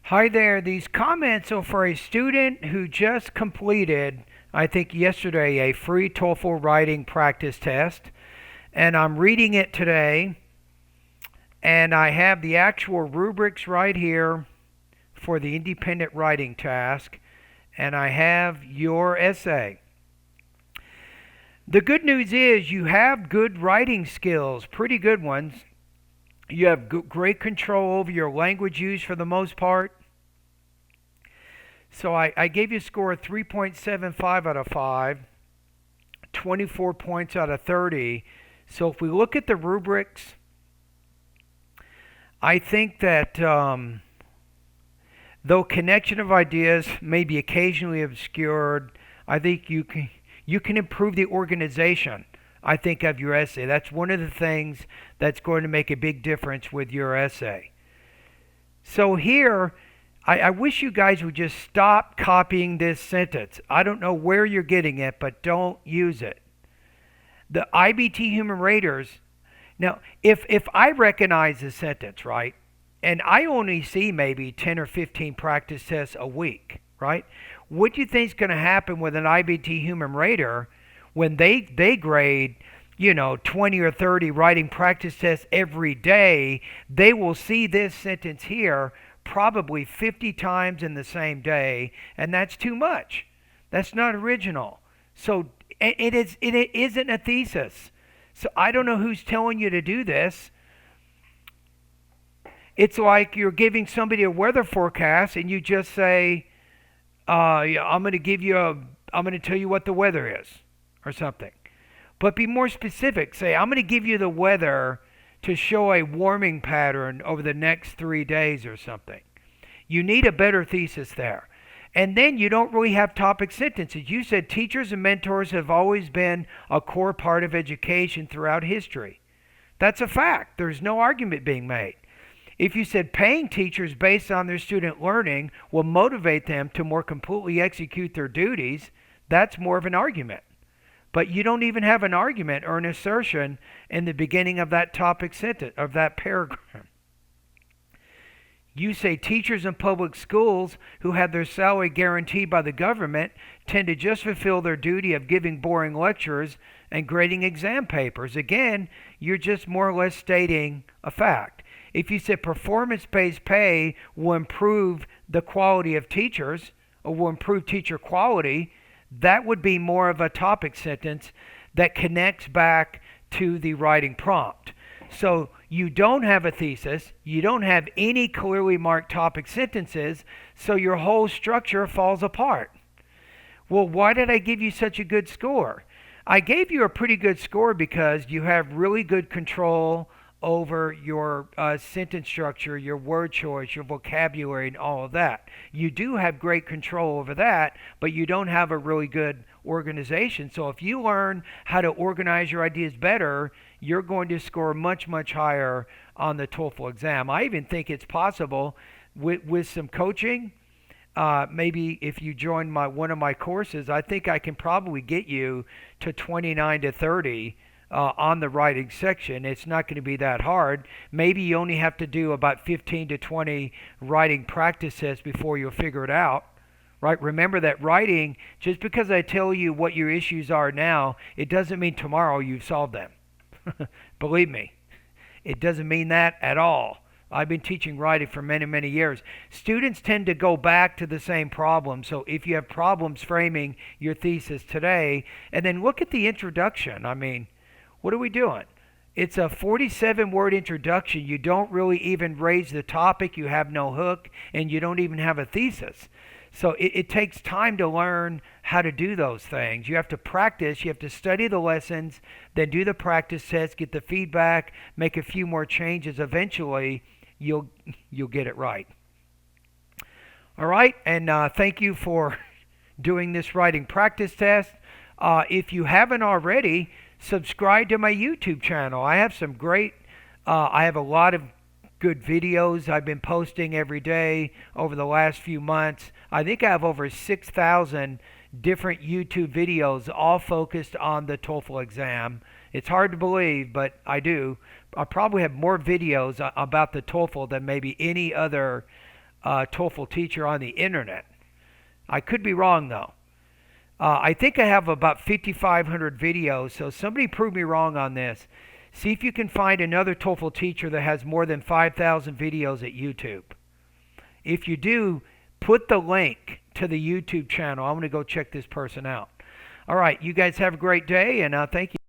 Hi there. These comments are for a student who just completed, I think yesterday, a free TOEFL writing practice test. And I'm reading it today. And I have the actual rubrics right here for the independent writing task. And I have your essay. The good news is you have good writing skills, pretty good ones. You have great control over your language use for the most part. So I gave you a score of 3.75 out of 5, 24 points out of 30. So if we look at the rubrics, I think that though connection of ideas may be occasionally obscured, I think you can improve the organization, I think, of your essay. That's one of the things that's going to make a big difference with your essay. So here, I wish you guys would just stop copying this sentence. I don't know where you're getting it, but don't use it. The IBT human raters. Now, if I recognize the sentence, right, and I only see maybe 10 or 15 practice tests a week, right, what do you think is going to happen with an IBT human rater when they grade 20 or 30 writing practice tests every day? They will see this sentence here probably 50 times in the same day, and that's too much. That's not original. So it isn't a thesis. So I don't know who's telling you to do this. It's like you're giving somebody a weather forecast and you just say, yeah, I'm going to tell you what the weather is or something. But be more specific. Say, I'm going to give you the weather to show a warming pattern over the next 3 days or something. You need a better thesis there. And then you don't really have topic sentences. You said teachers and mentors have always been a core part of education throughout history. That's a fact. There's no argument being made. If you said paying teachers based on their student learning will motivate them to more completely execute their duties, that's more of an argument. But you don't even have an argument or an assertion in the beginning of that topic sentence, of that paragraph. You say teachers in public schools who have their salary guaranteed by the government tend to just fulfill their duty of giving boring lectures and grading exam papers. Again, you're just more or less stating a fact. If you said performance-based pay will improve the quality of teachers or will improve teacher quality, that would be more of a topic sentence that connects back to the writing prompt. So you don't have a thesis, you don't have any clearly marked topic sentences, so your whole structure falls apart. Well, why did I give you such a good score? I gave you a pretty good score because you have really good control over your sentence structure, your word choice, your vocabulary, and all of that. You do have great control over that, but you don't have a really good organization. So if you learn how to organize your ideas better, you're going to score much, much higher on the TOEFL exam. I even think it's possible with some coaching. Maybe if you join one of my courses, I think I can probably get you to 29 to 30 on the writing section. It's not going to be that hard. Maybe you only have to do about 15 to 20 writing practice tests before you'll figure it out. Right? Remember that writing, just because I tell you what your issues are now, it doesn't mean tomorrow you've solved them. Believe me, it doesn't mean that at all. I've been teaching writing for many, many years. Students tend to go back to the same problem. So if you have problems framing your thesis today, and then look at the introduction. I mean, what are we doing? It's a 47-word introduction. You don't really even raise the topic. You have no hook, and you don't even have a thesis. So it takes time to learn how to do those things. You have to practice. You have to study the lessons, then do the practice test, get the feedback, make a few more changes. Eventually, you'll get it right. All right, and thank you for doing this writing practice test. If you haven't already, subscribe to my YouTube channel. I have some great, I have a lot of good videos I've been posting every day over the last few months. I think I have over 6,000 different YouTube videos all focused on the TOEFL exam. It's hard to believe, but I do. I probably have more videos about the TOEFL than maybe any other TOEFL teacher on the internet. I could be wrong though. I think I have about 5,500 videos, so somebody prove me wrong on this. See if you can find another TOEFL teacher that has more than 5,000 videos at YouTube. If you do, put the link to the YouTube channel. I'm going to go check this person out. All right, you guys have a great day, and thank you.